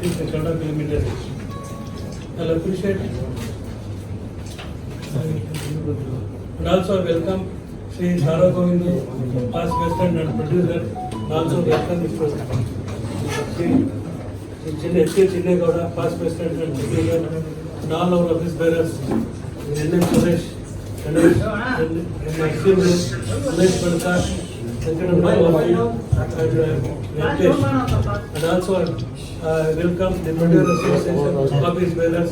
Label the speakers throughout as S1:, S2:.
S1: in Kannada film industry. I'll appreciate it. And also welcome Sri Sara Govindu, past president and producer. And also welcome Mr. Chinne Gowda, past president and producer. And all our office bearers, N.M. Suresh, and my students, Suresh Prakash, and also welcome the Producer Association office bearers.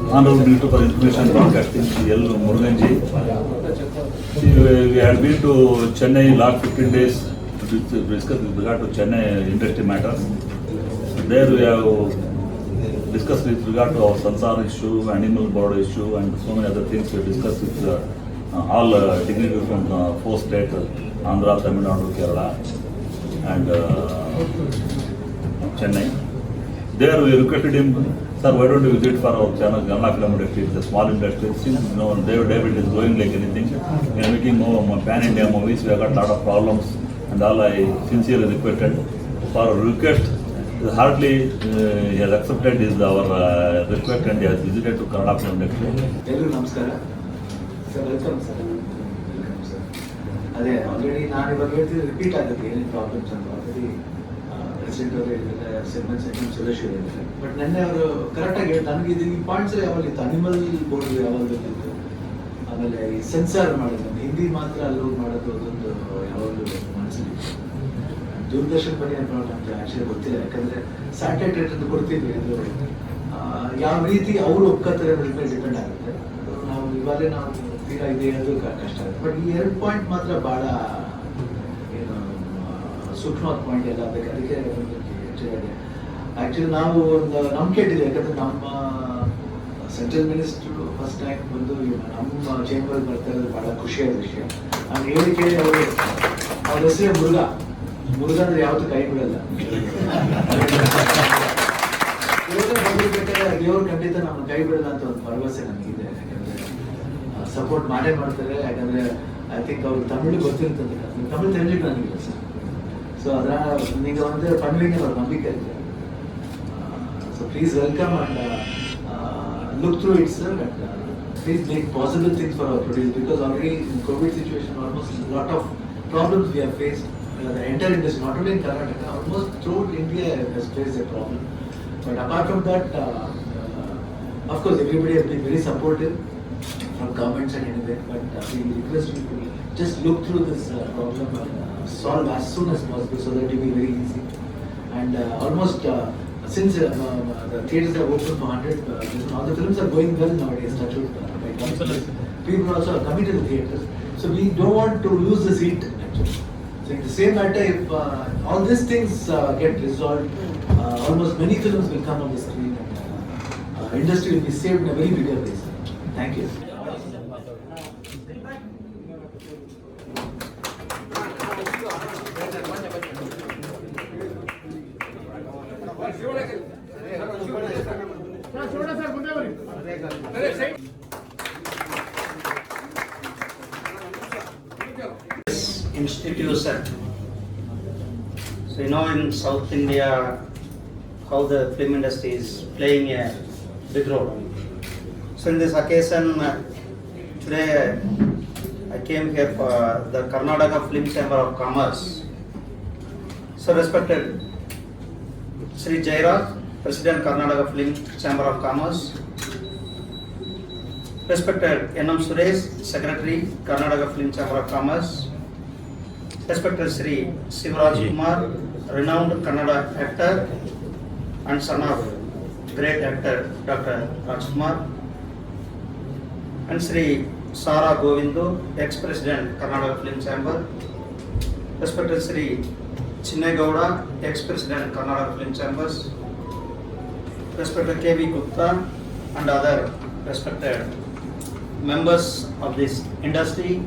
S2: Honorable Minister for Information Broadcasting, L. Muruganji. We had been to Chennai last 15 days to discuss with regard to Chennai industry matters. There we have discussed with regard to our Sansar issue, animal border issue, and so many other things. We discussed with all dignitaries from 4 states, Andhra, Tamil Nadu, Kerala, and Chennai. There we requested him, sir, why don't you visit for our channel, Kannada film industry, it's a small industry. Since David is going like anything, we are making more pan-India movies, we have got a lot of problems, and all I sincerely requested. For a request, hardly he has accepted our request and he has visited to Kannada film industry.
S3: Namaskara. Sir, welcome, sir. Welcome, sir. ಅದೇ already ನಾನು ಇವಾಗ ಹೇಳ್ತಿದ್ದು repeat ಆಗುತ್ತೆ ಏನೇನು problems ಅಂತ already president ಅವರು ಹೇಳಿದ್ದಾರೆ, second Suresh ಹೇಳಿದ್ದಾರೆ. But ನೆನ್ನೆ ಅವರು ಕರೆಕ್ಟಾಗಿ ಹೇಳಿ ನನಗೆ ಇದು ಈ ಪಾಯಿಂಟ್ಸ್ ಯಾವಾಗ ಇತ್ತು, ಅನಿಮಲ್ ಬೋರ್ಡ್ ಯಾವಾಗ ಇತ್ತು, ಆಮೇಲೆ ಈ ಸೆನ್ಸಾರ್ ಮಾಡೋದು ಹಿಂದಿ ಮಾತ್ರ ಅಲೋಡ್ ಮಾಡೋದು ಅದೊಂದು ಯಾವಾಗಲೂ ಮನಸ್ಸಲ್ಲಿ ದೂರದರ್ಶನ್ ಬಗ್ಗೆ ನಮ್ಗೆ ಆಕ್ಚುಲಿ ಗೊತ್ತಿಲ್ಲ. ಯಾಕಂದ್ರೆ ಸ್ಯಾಟಲೈಟ್ ರೇಟ್ ಅಂತ ಕೊಡ್ತಿದ್ವಿ, ಅದು ಯಾವ ರೀತಿ ಅವರು ಒಪ್ಕೋತಾರೆ ಅನ್ನೋದ್ರ ಮೇಲೆ ಡಿಪೆಂಡ್ ಆಗುತ್ತೆ. ನಾವು ಇವಾಗಲೇ ನಾವು ತೀರಾ ಇದೆ ಅದು ಕಷ್ಟ ಆಗುತ್ತೆ. ಬಟ್ ಈ 2 ಪಾಯಿಂಟ್ ಮಾತ್ರ ಭಾಳ ಏನು ಸೂಕ್ಷ್ಮವಾದ ಪಾಯಿಂಟ್ ಎಲ್ಲ ಅದಕ್ಕೆ ಆ್ಯಕ್ಚುಲಿ ನಾವು ಒಂದು ನಂಬಿಕೆ ಇಟ್ಟಿದ್ದೀವಿ. ಯಾಕಂದರೆ ನಮ್ಮ ಸೆಂಟ್ರಲ್ ಮಿನಿಸ್ಟ್ರು ಫಸ್ಟ್ ಟೈಮ್ ಬಂದು ನಮ್ಮ ಚೇಂಬರ್ ಬರ್ತಾ ಇರೋದು ಭಾಳ ಖುಷಿಯಾದ ವಿಷಯ. ನಾನು ಹೇಳಿ ಕೇಳಿ ಅವ್ರ ಹೆಸರೇ ಮುರುಘ ಅಂದರೆ ಯಾವತ್ತೂ ಕೈ ಬಿಡಲ್ಲ. ಬಂದಿರ್ಬೇಕಾದ್ರೆ ದೇವ್ರು ಖಂಡಿತ ನಮ್ಮ ಕೈ ಬಿಡಲ್ಲ ಅಂತ ಒಂದು ಭರವಸೆ ನನಗಿದೆ. ಯಾಕಂದರೆ ಸಪೋರ್ಟ್ ಮಾಡೇ ಮಾಡ್ತಾರೆ. ಯಾಕಂದರೆ ಐ ಥಿಂಕ್ ಅವ್ರು ತಮಿಳು ಗೊತ್ತಿರ್ತದೆ, ತಮಿಳು ತಿಳಿಲಿಕ್ಕೆ ನನಗಿಲ್ಲ ಸರ್. ಸೊ ಅದರ ಈಗ ಒಂದು ಪಂಡ್ಲಿಂಗ್ ಅವ್ರ ನಂಬಿಕೆ ಇದೆ. So please welcome and look through it sir, and please make possible things for our produce, because already in Covid situation almost lot of problems we have faced. The entire industry, not only in Karnataka, almost throughout India has faced a problem. But apart from that, of course, everybody has been very supportive from governments and anyway. But we request you to just look through this problem and solve as soon as possible, so that it will be very easy. And almost since the theatres are open for 100, all the films are going well nowadays. People also are coming to the theatres, so we don't want to lose the seat actually. So in the same matter, if all these things get resolved, almost many films will come on the screen, and industry will be saved in a very bigger way. Thank you.
S4: Institution. So you know, in South India how the film industry is playing a big role. So in this occasion today I came here for the Karnataka Film Chamber of Commerce. So respected Sri Jairaj, President Karnataka Film Chamber of Commerce, respected N.M. Suresh, Secretary Karnataka Film Chamber of Commerce, respected Sri Sivaraj Kumar, renowned Kannada actor and son of great actor Dr. Rajkumar, and Sri Sara Govindu, ex-president Kannada Film Chamber, respected Sri Chinne Gowda, ex-president Kannada Film Chambers, respected K.V. Gupta and other respected members of this industry,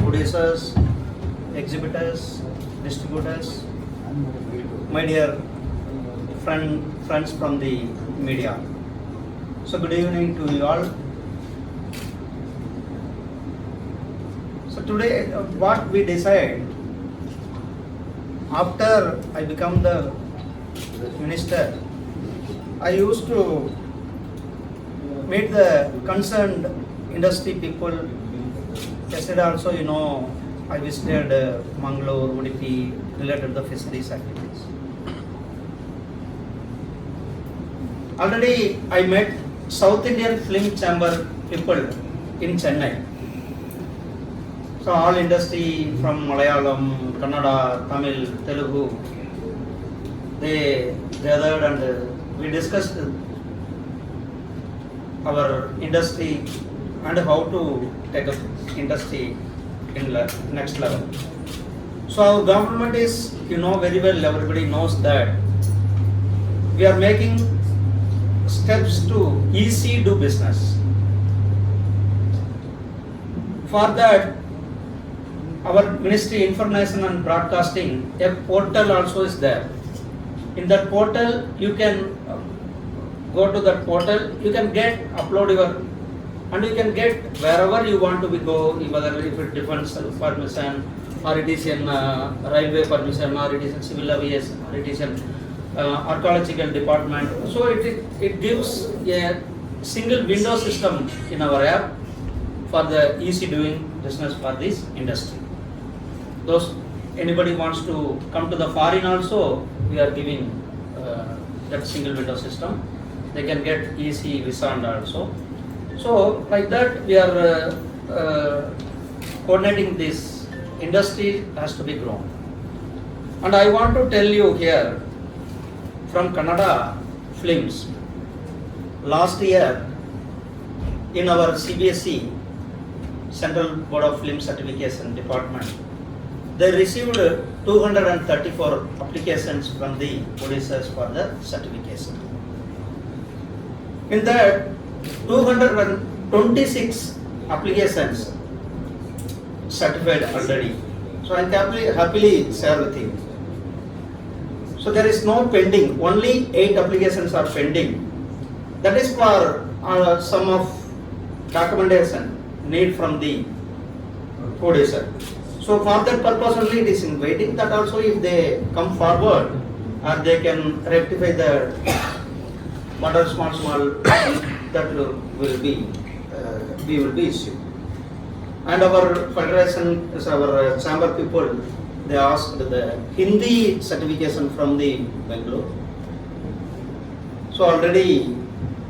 S4: producers, exhibitors, distributors, my dear friends from the media. So good evening to you all. So today what we decide, after I become the Minister, I used to meet the concerned industry people. Yesterday also, I visited Mangalore, Udupi, related to the fisheries activities. Already I met South Indian Film Chamber people in Chennai. So all industry from Malayalam, Kannada, Tamil, Telugu, they gathered and we discussed our industry and how to take up industry in next level. So our government is, very well, everybody knows that we are making steps to easy do business. For that, our Ministry Information and Broadcasting, a portal also is there. In that portal, you can go to that portal, you can upload your, and you can get wherever you want to go, whether if it defense permission, or it is in railway permission, or it is in civil aviation, or it is in archaeological department. So it gives a single window system in our app for the easy doing business for this industry. Those anybody wants to come to the foreign also, we are giving that single window system. They can get easy visa and also. So like that we are coordinating this industry has to be grown. And I want to tell you here from Kannada films, last year in our CBSE, Central Board of Film Certification Department, they received 234 applications from the producers for the certification. In that, 226 applications certified already. So I can happily share with you. So there is no pending, only 8 applications are pending. That is for some of documentation need from the producer. So for that purpose only it is in waiting. That also if they come forward, they can rectify the whatever small that will be we will be issued. And our federation is our chamber people. They asked the Hindi certification from the Bangalore. So already,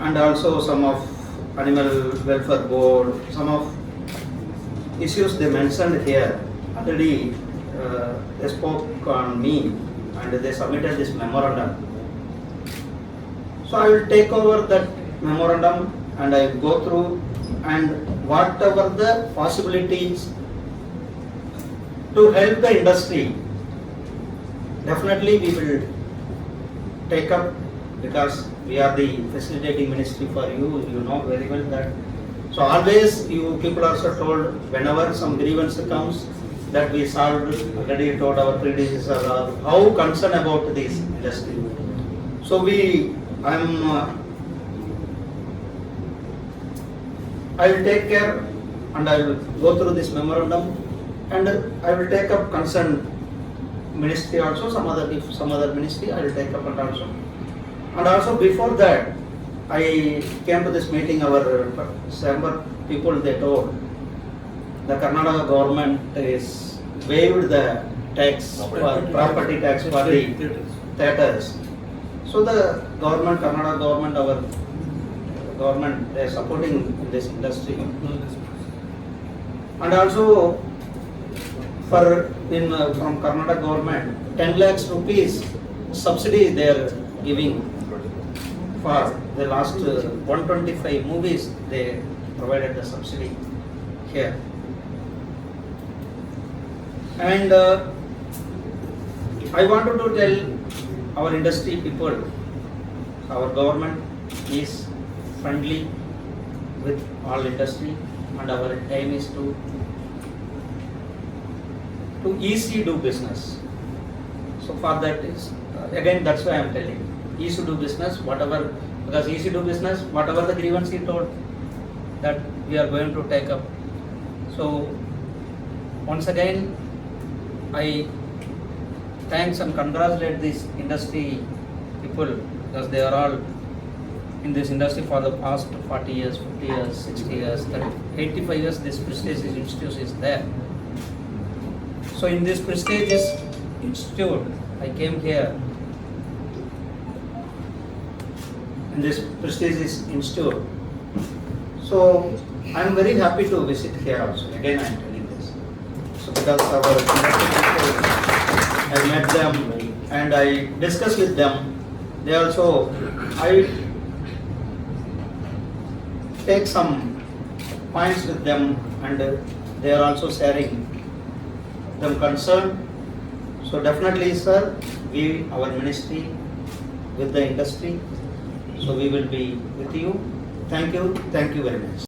S4: and also some of animal welfare board, some of issues they mentioned here. Already they spoke on me and they submitted this memorandum. So I will take over that memorandum and I will go through and whatever the possibilities to help the industry, definitely we will take up, because we are the facilitating ministry for you, you know very well that. So always you people also told whenever some grievance comes that we solved, already told our predecessors how concerned about this industry. So I will take care and I will go through this memorandum and I will take up concerned ministry also, if some other ministry I will take up it also. And also before that, I came to this meeting, our chamber people, they told the Karnataka government is waived the tax, property tax for the theatres. So the government, Karnataka government, our government, they are supporting this industry. And also from Karnataka government, 10 lakhs rupees subsidy they are giving for the last 125 movies. They provided the subsidy here. And I wanted to tell our industry people, our government is friendly with all industry and our aim is to easy do business. So for that is, again that's why I am telling, easy do business, whatever, because easy do business, whatever the grievance he told, that we are going to take up. So once again, I thanks and congratulate this industry
S5: people because they are all in this industry for the past 40 years, 50 years, 60 years, 85 years. This prestigious institute is there. So in this prestigious institute, I came here. In this prestigious institute. So I am very happy to visit here also. Again, I am telling this. So because our industry people, I met them and I discussed with them. They also, I take some points with them and they are also sharing them concern. So definitely, sir, we, our ministry with the industry, so we will be with you. Thank you very much.